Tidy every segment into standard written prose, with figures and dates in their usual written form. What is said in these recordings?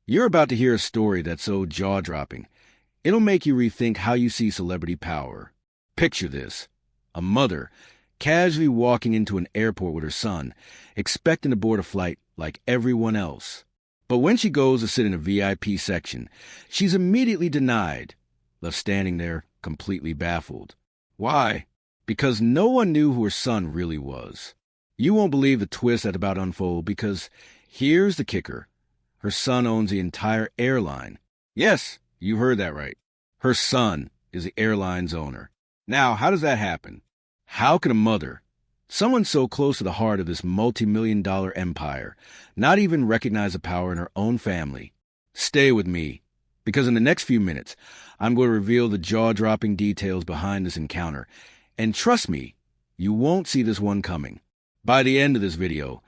You're about to hear a story that's so jaw-dropping, it'll make you rethink how you see celebrity power. Picture this: a mother casually walking into an airport with her son, expecting to board a flight like everyone else. But when she goes to sit in a VIP section, she's immediately denied, left standing there completely baffled. Why? Because no one knew who her son really was. You won't believe the twist that's about to unfold, because here's the kicker. Her son owns the entire airline. Yes, you heard that right. Her son is the airline's owner. Now, how does that happen? How can a mother, someone so close to the heart of this multi-million-dollar empire, not even recognize the power in her own family? Stay with me, because in the next few minutes, I'm going to reveal the jaw-dropping details behind this encounter. And trust me, you won't see this one coming. By the end of this video,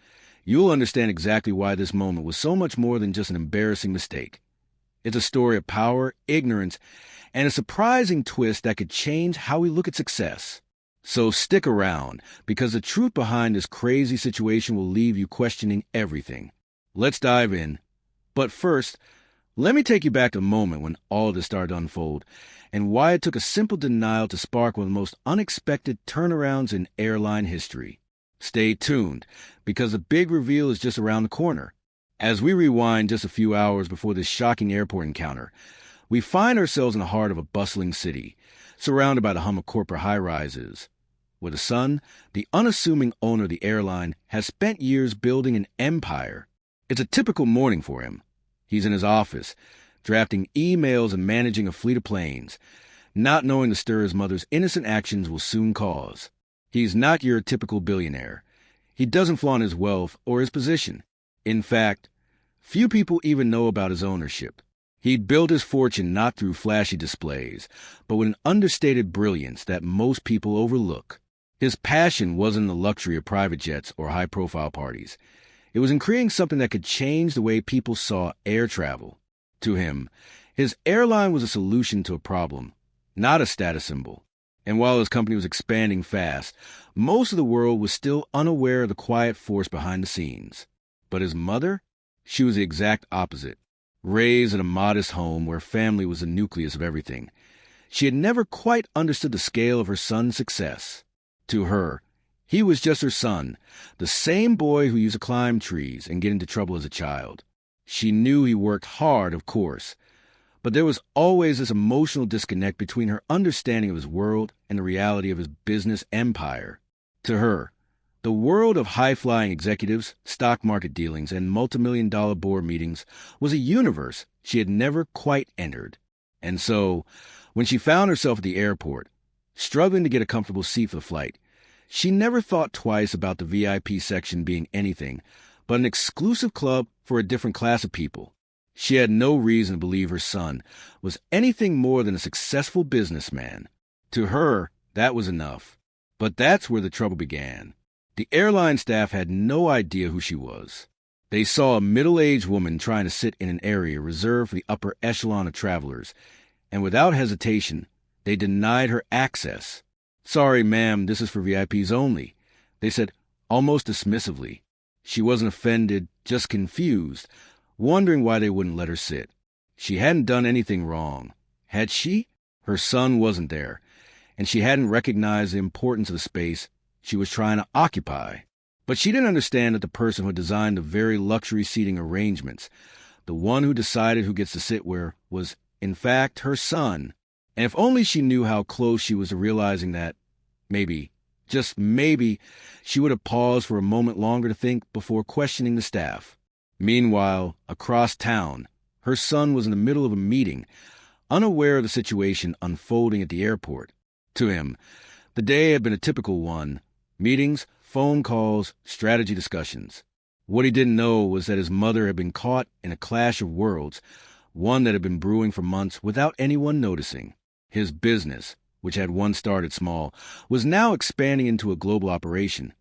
you'll understand exactly why this moment was so much more than just an embarrassing mistake. It's a story of power, ignorance, and a surprising twist that could change how we look at success. So stick around, because the truth behind this crazy situation will leave you questioning everything. Let's dive in. But first, let me take you back to the moment when all this started to unfold, and why it took a simple denial to spark one of the most unexpected turnarounds in airline history. Stay tuned, because the big reveal is just around the corner. As we rewind just a few hours before this shocking airport encounter, we find ourselves in the heart of a bustling city, surrounded by the hum of corporate high-rises, where the son, the unassuming owner of the airline, has spent years building an empire. It's a typical morning for him. He's in his office, drafting emails and managing a fleet of planes, not knowing the stir his mother's innocent actions will soon cause. He's not your typical billionaire. He doesn't flaunt his wealth or his position. In fact, few people even know about his ownership. He'd built his fortune not through flashy displays, but with an understated brilliance that most people overlook. His passion wasn't the luxury of private jets or high-profile parties. It was in creating something that could change the way people saw air travel. To him, his airline was a solution to a problem, not a status symbol. And while his company was expanding fast, most of the world was still unaware of the quiet force behind the scenes. But his mother? She was the exact opposite. Raised in a modest home where family was the nucleus of everything, she had never quite understood the scale of her son's success. To her, he was just her son, the same boy who used to climb trees and get into trouble as a child. She knew he worked hard, of course, but there was always this emotional disconnect between her understanding of his world and the reality of his business empire. To her, the world of high-flying executives, stock market dealings, and multimillion-dollar board meetings was a universe she had never quite entered. And so, when she found herself at the airport, struggling to get a comfortable seat for the flight, she never thought twice about the VIP section being anything but an exclusive club for a different class of people. She had no reason to believe her son was anything more than a successful businessman. To her, that was enough. But that's where the trouble began. The airline staff had no idea who she was. They saw a middle-aged woman trying to sit in an area reserved for the upper echelon of travelers, and without hesitation, they denied her access. "Sorry, ma'am, this is for VIPs only," they said almost dismissively. She wasn't offended, just confused, wondering why they wouldn't let her sit. She hadn't done anything wrong. Had she? Her son wasn't there, and she hadn't recognized the importance of the space she was trying to occupy. But she didn't understand that the person who designed the very luxury seating arrangements, the one who decided who gets to sit where, was, in fact, her son. And if only she knew how close she was to realizing that, maybe, just maybe, she would have paused for a moment longer to think before questioning the staff. Meanwhile, across town, her son was in the middle of a meeting, unaware of the situation unfolding at the airport. To him, the day had been a typical one: meetings, phone calls, strategy discussions. What he didn't know was that his mother had been caught in a clash of worlds, one that had been brewing for months without anyone noticing. His business, which had once started small, was now expanding into a global operation.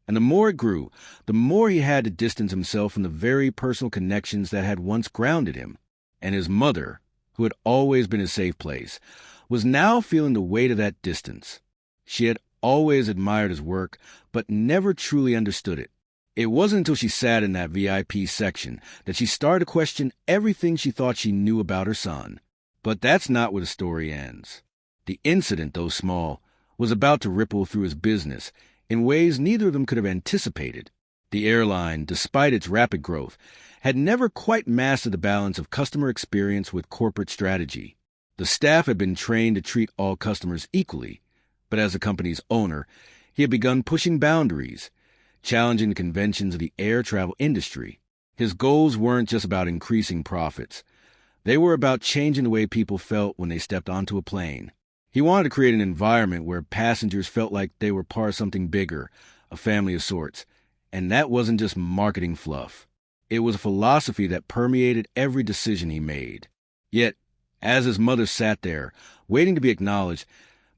And the more it grew, the more he had to distance himself from the very personal connections that had once grounded him. And his mother, who had always been his safe place, was now feeling the weight of that distance. She had always admired his work, but never truly understood it. It wasn't until she sat in that VIP section that she started to question everything she thought she knew about her son. But that's not where the story ends. The incident, though small, was about to ripple through his business in ways neither of them could have anticipated. The airline, despite its rapid growth, had never quite mastered the balance of customer experience with corporate strategy. The staff had been trained to treat all customers equally, but as the company's owner, he had begun pushing boundaries, challenging the conventions of the air travel industry. His goals weren't just about increasing profits. They were about changing the way people felt when they stepped onto a plane. He wanted to create an environment where passengers felt like they were part of something bigger, a family of sorts. And that wasn't just marketing fluff. It was a philosophy that permeated every decision he made. Yet, as his mother sat there, waiting to be acknowledged,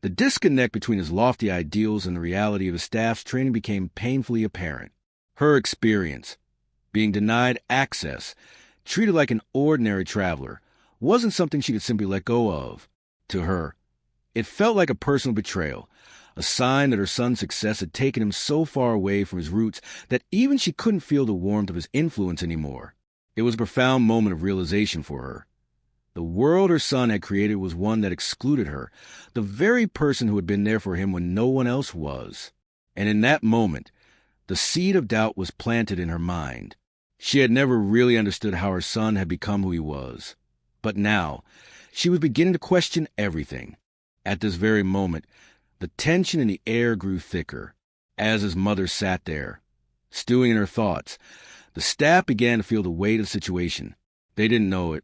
the disconnect between his lofty ideals and the reality of his staff's training became painfully apparent. Her experience, being denied access, treated like an ordinary traveler, wasn't something she could simply let go of. To her, it felt like a personal betrayal, a sign that her son's success had taken him so far away from his roots that even she couldn't feel the warmth of his influence anymore. It was a profound moment of realization for her. The world her son had created was one that excluded her, the very person who had been there for him when no one else was. And in that moment, the seed of doubt was planted in her mind. She had never really understood how her son had become who he was. But now, she was beginning to question everything. At this very moment, the tension in the air grew thicker. As his mother sat there, stewing in her thoughts, the staff began to feel the weight of the situation. They didn't know it,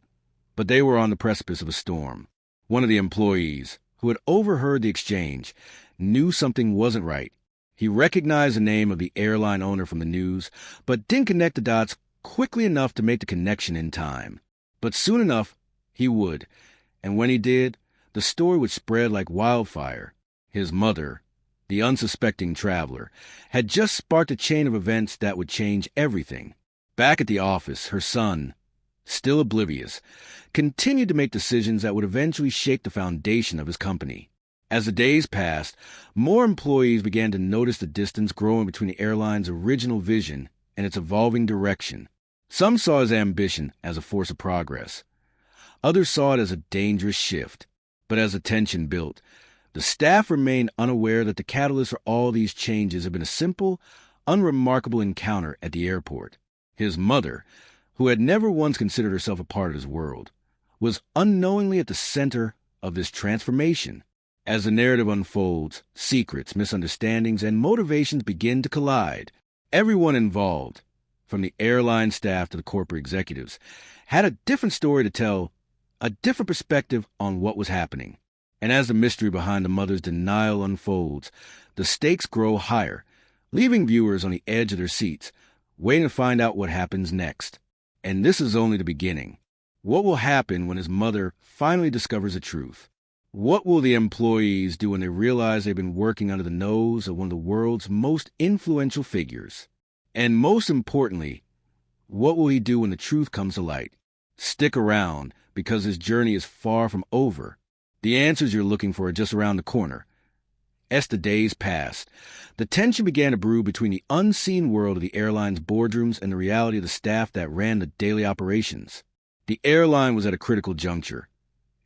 but they were on the precipice of a storm. One of the employees, who had overheard the exchange, knew something wasn't right. He recognized the name of the airline owner from the news, but didn't connect the dots quickly enough to make the connection in time. But soon enough, he would, and when he did, the story would spread like wildfire. His mother, the unsuspecting traveler, had just sparked a chain of events that would change everything. Back at the office, her son, still oblivious, continued to make decisions that would eventually shake the foundation of his company. As the days passed, more employees began to notice the distance growing between the airline's original vision and its evolving direction. Some saw his ambition as a force of progress. Others saw it as a dangerous shift. But as the tension built, the staff remained unaware that the catalyst for all these changes had been a simple, unremarkable encounter at the airport. His mother, who had never once considered herself a part of his world, was unknowingly at the center of this transformation. As the narrative unfolds, secrets, misunderstandings, and motivations begin to collide. Everyone involved, from the airline staff to the corporate executives, had a different story to tell, a different perspective on what was happening. And as the mystery behind the mother's denial unfolds, the stakes grow higher, leaving viewers on the edge of their seats, waiting to find out what happens next. And this is only the beginning. What will happen when his mother finally discovers the truth? What will the employees do when they realize they've been working under the nose of one of the world's most influential figures? And most importantly, what will he do when the truth comes to light? Stick around, because his journey is far from over. The answers you're looking for are just around the corner. As the days passed, the tension began to brew between the unseen world of the airline's boardrooms and the reality of the staff that ran the daily operations. The airline was at a critical juncture,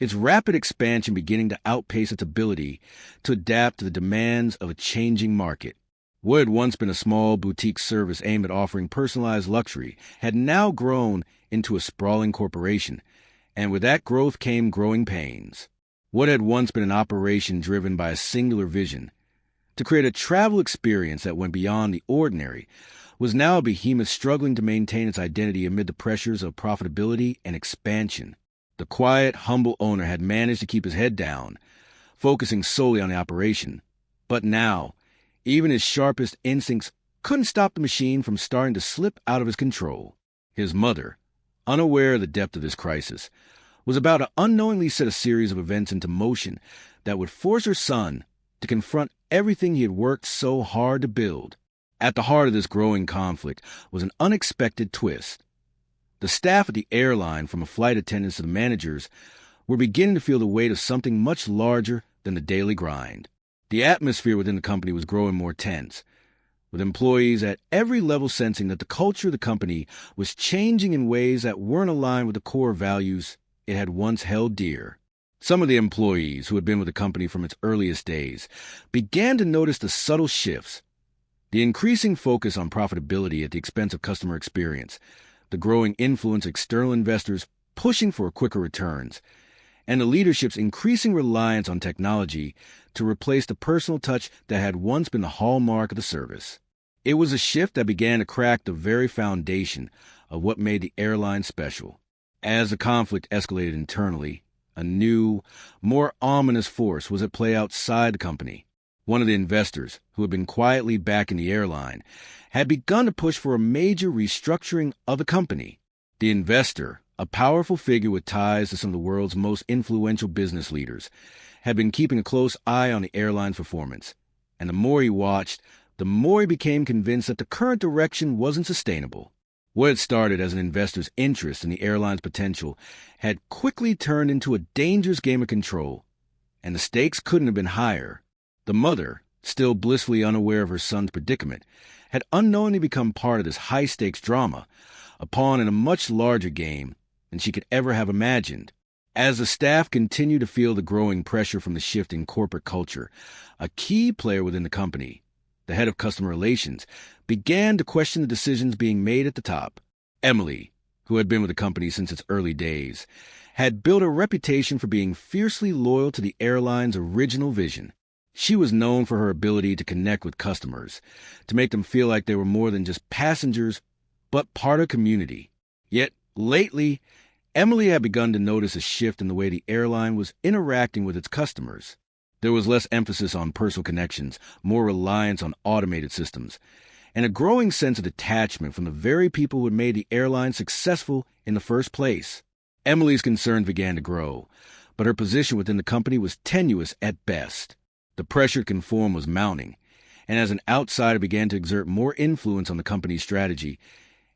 its rapid expansion beginning to outpace its ability to adapt to the demands of a changing market. What had once been a small boutique service aimed at offering personalized luxury had now grown into a sprawling corporation, and with that growth came growing pains. What had once been an operation driven by a singular vision, to create a travel experience that went beyond the ordinary, was now a behemoth struggling to maintain its identity amid the pressures of profitability and expansion. The quiet, humble owner had managed to keep his head down, focusing solely on the operation. But now, even his sharpest instincts couldn't stop the machine from starting to slip out of his control. His mother, unaware of the depth of this crisis, was about to unknowingly set a series of events into motion that would force her son to confront everything he had worked so hard to build. At the heart of this growing conflict was an unexpected twist. The staff at the airline, from the flight attendants to the managers, were beginning to feel the weight of something much larger than the daily grind. The atmosphere within the company was growing more tense, with employees at every level sensing that the culture of the company was changing in ways that weren't aligned with the core values it had once held dear. Some of the employees who had been with the company from its earliest days began to notice the subtle shifts, the increasing focus on profitability at the expense of customer experience, the growing influence of external investors pushing for quicker returns, and the leadership's increasing reliance on technology to replace the personal touch that had once been the hallmark of the service. It was a shift that began to crack the very foundation of what made the airline special. As the conflict escalated internally, a new, more ominous force was at play outside the company. One of the investors, who had been quietly backing the airline, had begun to push for a major restructuring of the company. The investor, a powerful figure with ties to some of the world's most influential business leaders, had been keeping a close eye on the airline's performance. And the more he watched, the more he became convinced that the current direction wasn't sustainable. What had started as an investor's interest in the airline's potential had quickly turned into a dangerous game of control, and the stakes couldn't have been higher. The mother, still blissfully unaware of her son's predicament, had unknowingly become part of this high-stakes drama, a pawn in a much larger game than she could ever have imagined. As the staff continued to feel the growing pressure from the shift in corporate culture, a key player within the company, the head of customer relations, began to question the decisions being made at the top. Emily, who had been with the company since its early days, had built a reputation for being fiercely loyal to the airline's original vision. She was known for her ability to connect with customers, to make them feel like they were more than just passengers, but part of community. Yet, lately, Emily had begun to notice a shift in the way the airline was interacting with its customers. There was less emphasis on personal connections, more reliance on automated systems, and a growing sense of detachment from the very people who had made the airline successful in the first place. Emily's concerns began to grow, but her position within the company was tenuous at best. The pressure to conform was mounting, and as an outsider began to exert more influence on the company's strategy,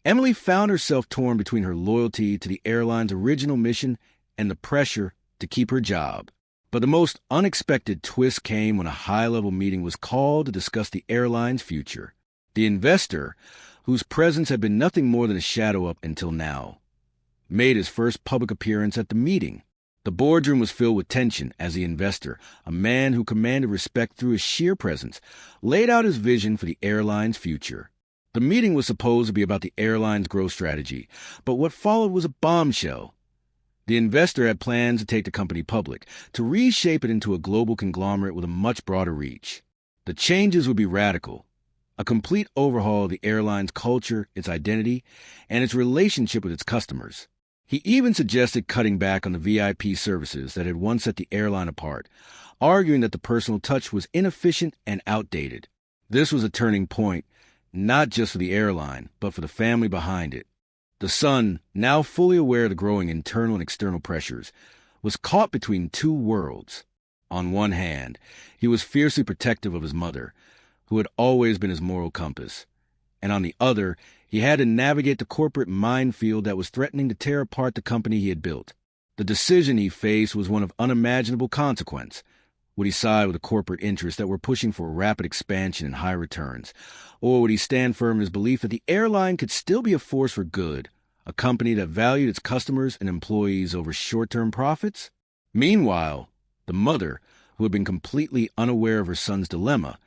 Emily found herself torn between her loyalty to the airline's original mission and the pressure to keep her job. But the most unexpected twist came when a high-level meeting was called to discuss the airline's future. The investor, whose presence had been nothing more than a shadow up until now, made his first public appearance at the meeting. The boardroom was filled with tension as the investor, a man who commanded respect through his sheer presence, laid out his vision for the airline's future. The meeting was supposed to be about the airline's growth strategy, but what followed was a bombshell. The investor had plans to take the company public, to reshape it into a global conglomerate with a much broader reach. The changes would be radical, a complete overhaul of the airline's culture, its identity, and its relationship with its customers. He even suggested cutting back on the VIP services that had once set the airline apart, arguing that the personal touch was inefficient and outdated. This was a turning point, not just for the airline, but for the family behind it. The son, now fully aware of the growing internal and external pressures, was caught between two worlds. On one hand, he was fiercely protective of his mother, who had always been his moral compass, and on the other, he had to navigate the corporate minefield that was threatening to tear apart the company he had built. The decision he faced was one of unimaginable consequence. Would he side with the corporate interests that were pushing for rapid expansion and high returns? Or would he stand firm in his belief that the airline could still be a force for good, a company that valued its customers and employees over short-term profits? Meanwhile, the mother, who had been completely unaware of her son's dilemma,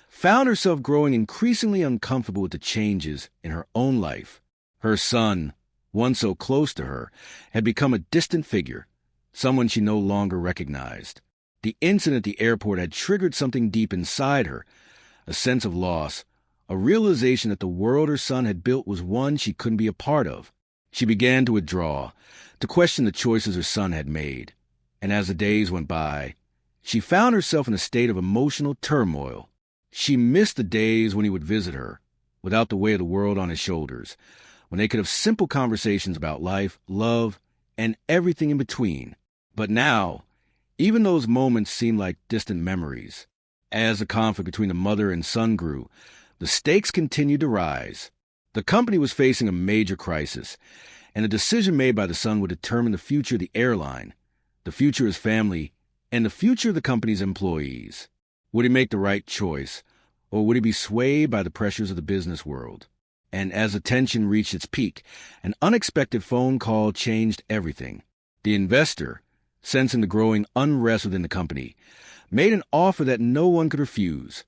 found herself growing increasingly uncomfortable with the changes in her own life. Her son, once so close to her, had become a distant figure, someone she no longer recognized. The incident at the airport had triggered something deep inside her, a sense of loss, a realization that the world her son had built was one she couldn't be a part of. She began to withdraw, to question the choices her son had made. And as the days went by, she found herself in a state of emotional turmoil. She missed the days when he would visit her, without the weight of the world on his shoulders, when they could have simple conversations about life, love, and everything in between. But now, even those moments seemed like distant memories. As the conflict between the mother and son grew, the stakes continued to rise. The company was facing a major crisis, and the decision made by the son would determine the future of the airline, the future of his family, and the future of the company's employees. Would he make the right choice, Or would he be swayed by the pressures of the business world? And as the tension reached its peak, an unexpected phone call changed everything. The investor, sensing the growing unrest within the company, made an offer that no one could refuse: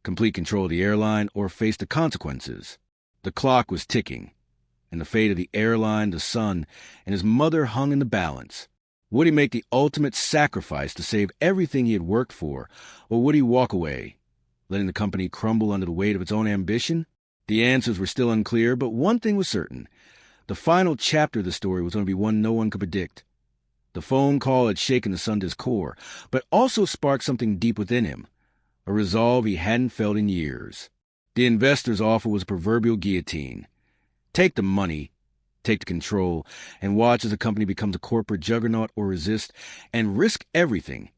complete control of the airline or face the consequences. The clock was ticking, and the fate of the airline, the son, and his mother hung in the balance. Would he make the ultimate sacrifice to save everything he had worked for, or would he walk away, letting the company crumble under the weight of its own ambition? The answers were still unclear, but one thing was certain: the final chapter of the story was going to be one no one could predict. The phone call had shaken the son to his core, but also sparked something deep within him, a resolve he hadn't felt in years. The investor's offer was a proverbial guillotine. Take the money, take the control, and watch as the company becomes a corporate juggernaut, or resist and risk everything,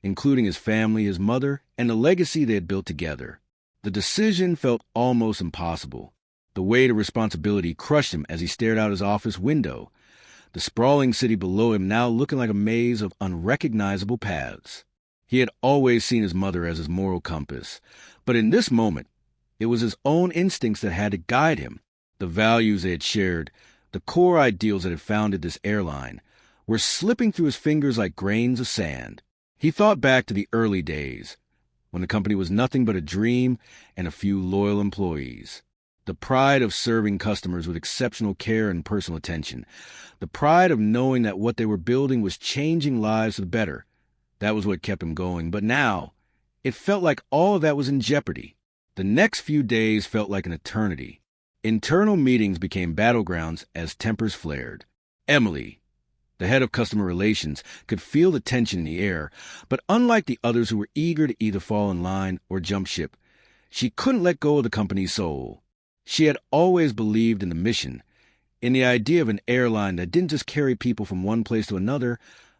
including his family, his mother, and the legacy they had built together. The decision felt almost impossible. The weight of responsibility crushed him as he stared out his office window, the sprawling city below him now looking like a maze of unrecognizable paths. He had always seen his mother as his moral compass, but in this moment, it was his own instincts that had to guide him. The values they had shared, the core ideals that had founded this airline, were slipping through his fingers like grains of sand. He thought back to the early days, when the company was nothing but a dream and a few loyal employees. The pride of serving customers with exceptional care and personal attention. The pride of knowing that what they were building was changing lives for the better. That was what kept him going. But now, it felt like all of that was in jeopardy. The next few days felt like an eternity. Internal meetings became battlegrounds as tempers flared. Emily, the head of customer relations, could feel the tension in the air, but unlike the others who were eager to either fall in line or jump ship, she couldn't let go of the company's soul. She had always believed in the mission, in the idea of an airline that didn't just carry people from one place to another,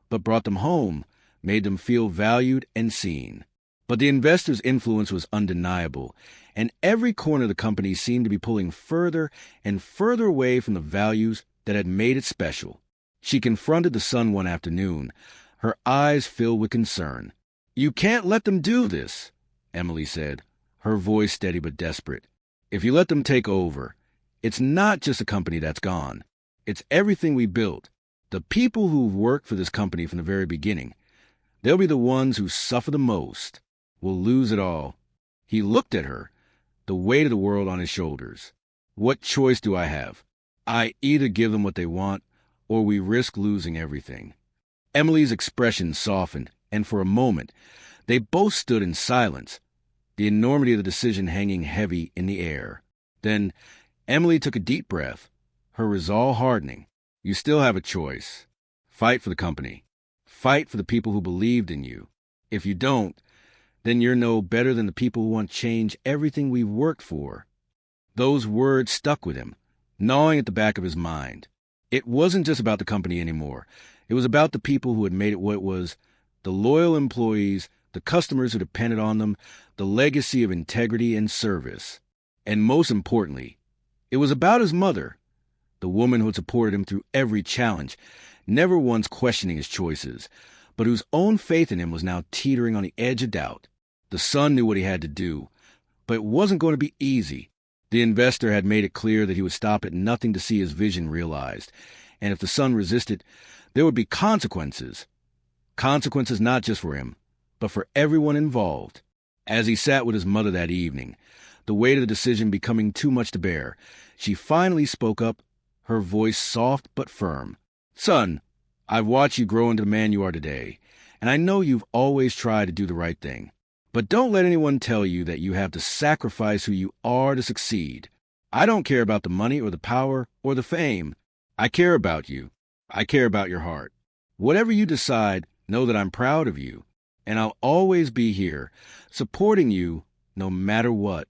but brought them home, made them feel valued and seen. But the investor's influence was undeniable, and every corner of the company seemed to be pulling further and further away from the values that had made it special. She confronted the son one afternoon, her eyes filled with concern. "You can't let them do this," Emily said, her voice steady but desperate. "If you let them take over, it's not just a company that's gone. It's everything we built. The people who've worked for this company from the very beginning, they'll be the ones who suffer the most. We'll lose it all." He looked at her, the weight of the world on his shoulders. "What choice do I have? I either give them what they want, or we risk losing everything." Emily's expression softened, and for a moment, they both stood in silence, the enormity of the decision hanging heavy in the air. Then Emily took a deep breath, her resolve hardening. "You still have a choice. Fight for the company. Fight for the people who believed in you. If you don't, then you're no better than the people who want to change everything we've worked for." Those words stuck with him, gnawing at the back of his mind. It wasn't just about the company anymore. It was about the people who had made it what it was, the loyal employees, the customers who depended on them, the legacy of integrity and service. And most importantly, it was about his mother, the woman who had supported him through every challenge, never once questioning his choices, but whose own faith in him was now teetering on the edge of doubt. The son knew what he had to do, but it wasn't going to be easy. The investor had made it clear that he would stop at nothing to see his vision realized, and if the son resisted, there would be consequences. Consequences not just for him, but for everyone involved. As he sat with his mother that evening, the weight of the decision becoming too much to bear, she finally spoke up, her voice soft but firm. "Son, I've watched you grow into the man you are today, and I know you've always tried to do the right thing. But don't let anyone tell you that you have to sacrifice who you are to succeed. I don't care about the money or the power or the fame. I care about you. I care about your heart. Whatever you decide, know that I'm proud of you, and I'll always be here, supporting you no matter what."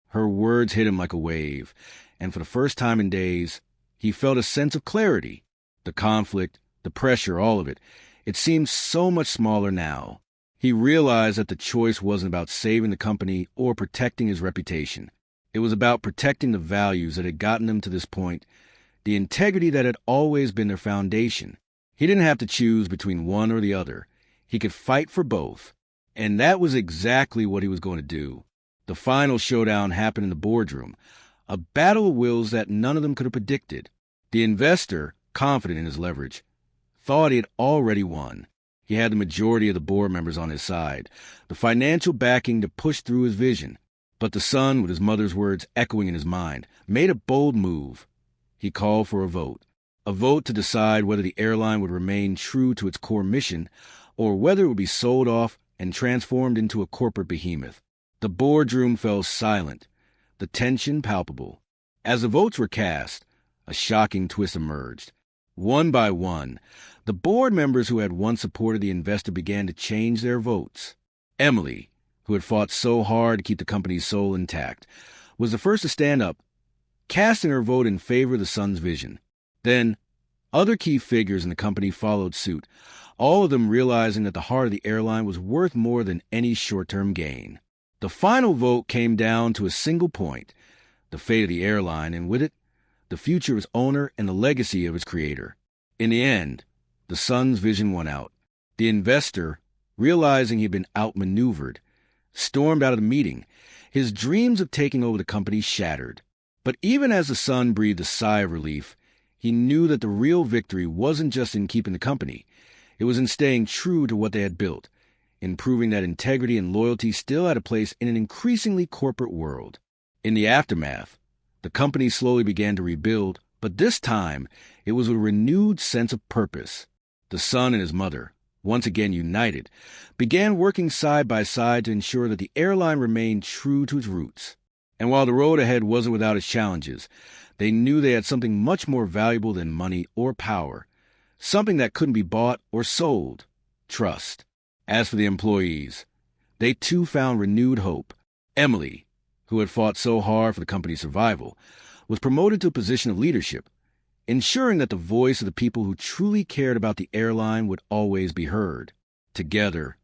Her words hit him like a wave, and for the first time in days, he felt a sense of clarity. The conflict, the pressure, all of it, it seemed so much smaller now. He realized that the choice wasn't about saving the company or protecting his reputation. It was about protecting the values that had gotten them to this point, the integrity that had always been their foundation. He didn't have to choose between one or the other. He could fight for both. And that was exactly what he was going to do. The final showdown happened in the boardroom, a battle of wills that none of them could have predicted. The investor, confident in his leverage, thought he had already won. He had the majority of the board members on his side, the financial backing to push through his vision. But the son, with his mother's words echoing in his mind, made a bold move. He called for a vote to decide whether the airline would remain true to its core mission or whether it would be sold off and transformed into a corporate behemoth. The boardroom fell silent, the tension palpable. As the votes were cast, a shocking twist emerged. One by one, the board members who had once supported the investor began to change their votes. Emily, who had fought so hard to keep the company's soul intact, was the first to stand up, casting her vote in favor of the son's vision. Then, other key figures in the company followed suit, all of them realizing that the heart of the airline was worth more than any short-term gain. The final vote came down to a single point, the fate of the airline, and with it, the future of its owner and the legacy of its creator. In the end, the son's vision won out. The investor, realizing he had been outmaneuvered, stormed out of the meeting, his dreams of taking over the company shattered. But even as the son breathed a sigh of relief, he knew that the real victory wasn't just in keeping the company. It was in staying true to what they had built, in proving that integrity and loyalty still had a place in an increasingly corporate world. In the aftermath, the company slowly began to rebuild, but this time it was with a renewed sense of purpose. The son and his mother, once again united, began working side by side to ensure that the airline remained true to its roots. And while the road ahead wasn't without its challenges, they knew they had something much more valuable than money or power, something that couldn't be bought or sold: trust. As for the employees, they too found renewed hope. Emily, who had fought so hard for the company's survival, was promoted to a position of leadership, ensuring that the voice of the people who truly cared about the airline would always be heard. Together,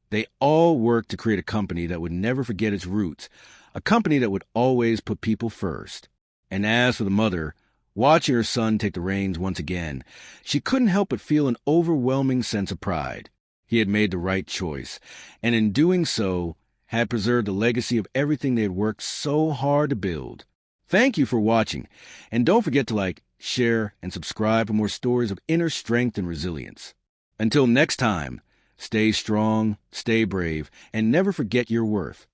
they all worked to create a company that would never forget its roots, a company that would always put people first. And as for the mother, watching her son take the reins once again, she couldn't help but feel an overwhelming sense of pride. He had made the right choice, and in doing so, had preserved the legacy of everything they had worked so hard to build. Thank you for watching, and don't forget to like, share, and subscribe for more stories of inner strength and resilience. Until next time, stay strong, stay brave, and never forget your worth.